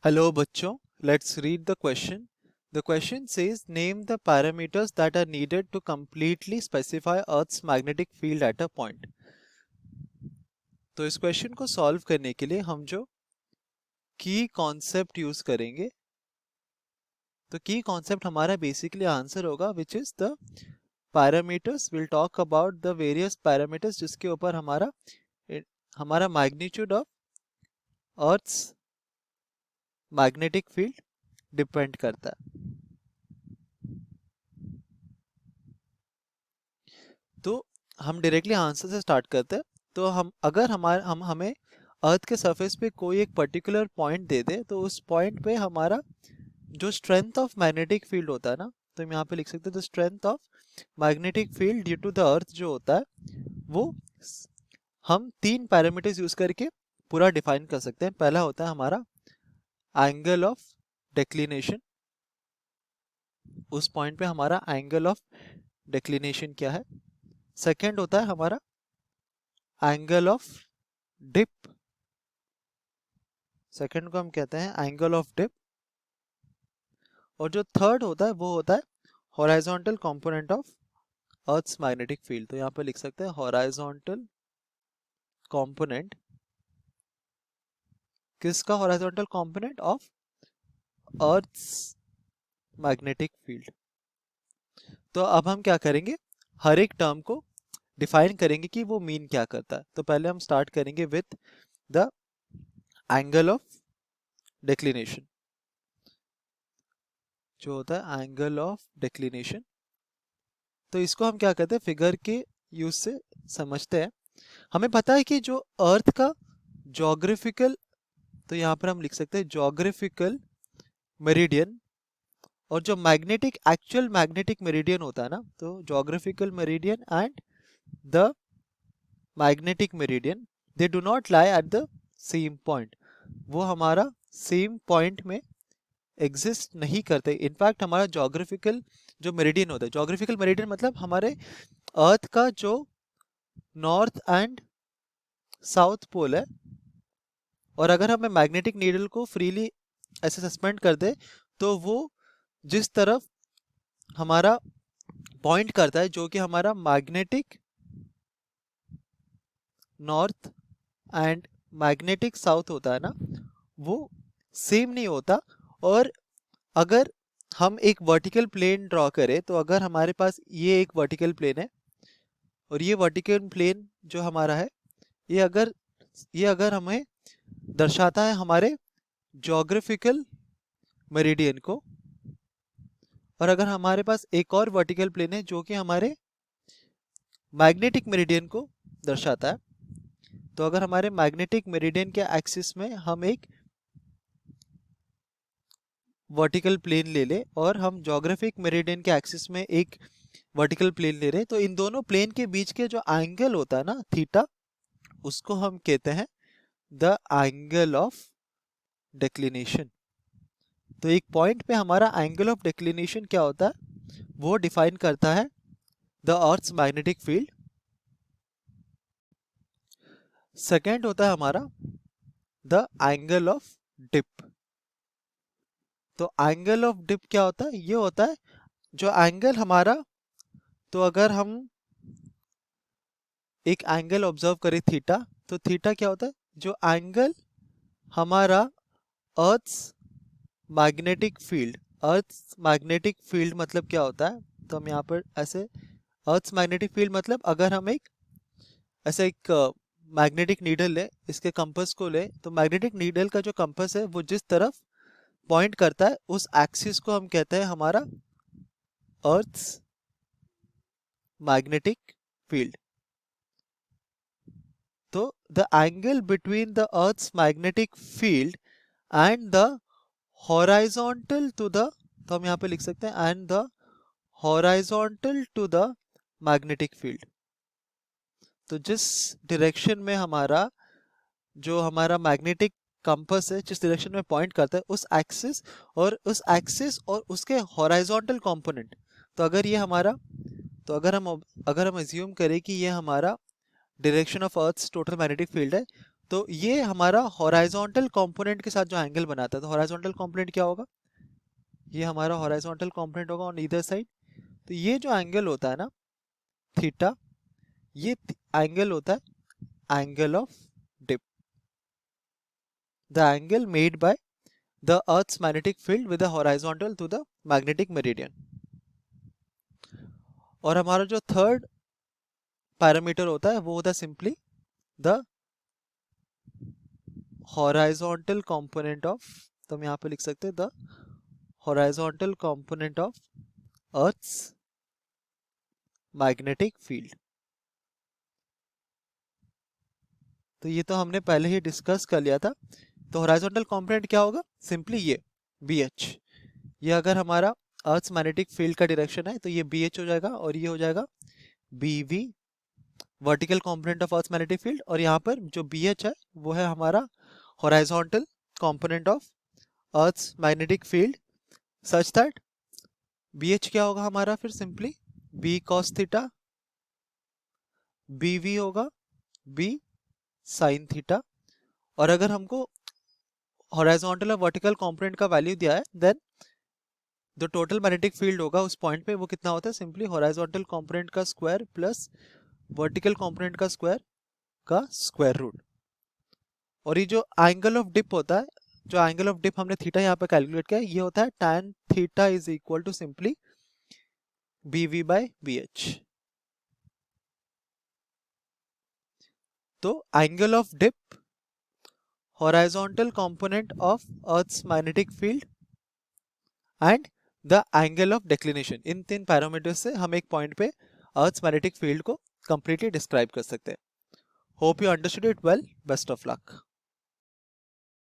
Hello बच्चों, let's read the question. The question says name the parameters that are needed to completely specify Earth's magnetic field at a point. तो इस question को solve करने के लिए हम जो की कॉन्सेप्ट यूज करेंगे, तो की कॉन्सेप्ट हमारा बेसिकली आंसर होगा which is the parameters. Will talk about the various parameters जिसके ऊपर हमारा magnitude of earth's magnetic field depend करता है. तो हम डायरेक्टली आंसर से स्टार्ट करते हैं. तो अगर हमें अर्थ के सरफेस पे कोई एक पर्टिकुलर पॉइंट दे दे, तो उस पॉइंट पे हमारा जो स्ट्रेंथ ऑफ मैग्नेटिक फील्ड होता है ना, तो हम यहाँ पे लिख सकते हैं the strength of magnetic field due to the earth जो होता है वो हम तीन पैरामीटर्स यूज करके पूरा डिफाइन कर सकते हैं. पहला होता है हमारा एंगल ऑफ डिक्लिनेशन. उस पॉइंट पे हमारा एंगल ऑफ डिक्लिनेशन क्या है. सेकेंड होता है हमारा एंगल ऑफ डिप. सेकेंड को हम कहते हैं एंगल ऑफ डिप. और जो थर्ड होता है वो होता है horizontal component of earth's magnetic field. तो यहाँ पे लिख सकते हैं हॉराइजॉन्टल कंपोनेंट. किसका horizontal component of earth's magnetic field. तो अब हम क्या करेंगे, हर एक टर्म को डिफाइन करेंगे कि वो मीन क्या करता है. तो पहले हम स्टार्ट करेंगे with the angle of declination. जो होता है एंगल ऑफ डिक्लिनेशन, तो इसको हम क्या करते हैं फिगर के यूज से समझते हैं. हमें पता है कि जो अर्थ का ज्योग्राफिकल, तो यहाँ पर हम लिख सकते हैं ज्योग्राफिकल मेरिडियन, और जो मैग्नेटिक एक्चुअल मैग्नेटिक मेरिडियन होता है ना, तो geographical meridian and the magnetic meridian they do not lie at the same point. वो हमारा सेम पॉइंट में एग्जिस्ट नहीं करते. इनफैक्ट हमारा ज्योग्राफिकल जो मेरिडियन होता है, ज्योग्राफिकल मेरिडियन मतलब हमारे अर्थ का जो नॉर्थ एंड साउथ पोल है, और अगर हमें मैग्नेटिक नीडल को फ्रीली ऐसे सस्पेंड कर दे, तो वो जिस तरफ हमारा पॉइंट करता है, जो कि हमारा magnetic north and magnetic south होता है ना, वो सेम नहीं होता. और अगर हम एक वर्टिकल प्लेन ड्रॉ करें, तो अगर हमारे पास ये एक वर्टिकल प्लेन है, और ये वर्टिकल प्लेन जो हमारा है, ये अगर हमें दर्शाता है हमारे ज्योग्राफिकल मेरिडियन को, और अगर हमारे पास एक और वर्टिकल प्लेन है जो कि हमारे मैग्नेटिक मेरिडियन को दर्शाता है, तो अगर हमारे मैग्नेटिक मेरिडियन के एक्सिस में हम एक वर्टिकल प्लेन ले ले, और हम ज्योग्राफिक मेरिडियन के एक्सिस में एक वर्टिकल प्लेन ले रहे, तो इन दोनों प्लेन के बीच के जो एंगल होता है ना थीटा, उसको हम कहते हैं द एंगल ऑफ डिक्लिनेशन. तो एक पॉइंट पे हमारा एंगल ऑफ डिक्लिनेशन क्या होता है, वो डिफाइन करता है the earth's magnetic field. Second होता है हमारा द एंगल ऑफ डिप. तो एंगल ऑफ डिप क्या होता है, ये होता है जो एंगल हमारा, तो अगर हम एक एंगल ऑब्जर्व करें थीटा, तो थीटा क्या होता है, जो एंगल हमारा earth's magnetic field. Earth's magnetic field मतलब क्या होता है, तो हम यहाँ पर ऐसे अर्थ्स मैग्नेटिक फील्ड मतलब अगर हम ऐसे एक मैग्नेटिक नीडल ले, इसके कंपास को ले, तो मैग्नेटिक नीडल का जो कंपास है वो जिस तरफ पॉइंट करता है, उस एक्सिस को हम कहते हैं हमारा अर्थ्स मैग्नेटिक फील्ड. तो the angle between the earth's magnetic field and the horizontal to the, तो हम यहाँ पे लिख सकते हैं and the horizontal to the magnetic field. तो जिस डायरेक्शन में हमारा जो हमारा मैग्नेटिक कंपास है, जिस डायरेक्शन में पॉइंट करता है, उस एक्सिस और उसके हॉराइजॉन्टल कंपोनेंट. तो अगर ये हमारा, तो अगर हम अज्यूम करें कि ये हमारा direction of earth's total magnetic field है, तो ये हमारा हॉराइजॉन्टल कंपोनेंट के साथ जो एंगल बनाता है, तो हॉराइजॉन्टल कंपोनेंट क्या होगा, ये हमारा हॉराइजॉन्टल कंपोनेंट होगा ऑन ईदर साइड। तो ये जो एंगल होता है ना थीटा, ये एंगल होता है angle of dip, the angle made by the earth's magnetic field with the horizontal to the magnetic meridian. और हमारा जो थर्ड पैरामीटर होता है वो होता है simply the horizontal component of, तो हम यहाँ पे लिख सकते हैं the horizontal component of earth's magnetic field. तो ये तो हमने पहले ही डिस्कस कर लिया था। तो हॉराइजॉन्टल कंपोनेंट क्या होगा, सिंपली ये BH, ये अगर हमारा अर्थ्स मैग्नेटिक फील्ड का डायरेक्शन है तो ये BH हो जाएगा, और ये हो जाएगा BV vertical component of earth's magnetic field. और यहाँ पर जो BH है वो है हमारा horizontal component of earth's magnetic field, such that BH क्या होगा हमारा फिर simply B cos theta, BV होगा B sin थीटा। और अगर हमको हॉराइजॉन्टल और वर्टिकल कंपोनेंट का वैल्यू दिया है, देन जो टोटल मैग्नेटिक फील्ड होगा उस पॉइंट पे वो कितना होता है, सिंपली हॉराइजॉन्टल कंपोनेंट का स्क्वायर प्लस वर्टिकल कंपोनेंट का स्क्वायर रूट। और ये जो एंगल ऑफ डिप होता है, जो एंगल ऑफ डिप हमने थीटा यहाँ पे कैलकुलेट किया है, ये होता है tan theta is equal to simply BV by BH। तो angle of dip, horizontal component of Earth's magnetic field and the angle of declination, in 3 parameters से हम एक पॉइंट पे Earth's magnetic field को completely describe कर सकते हैं। Hope you understood it well. Best of luck.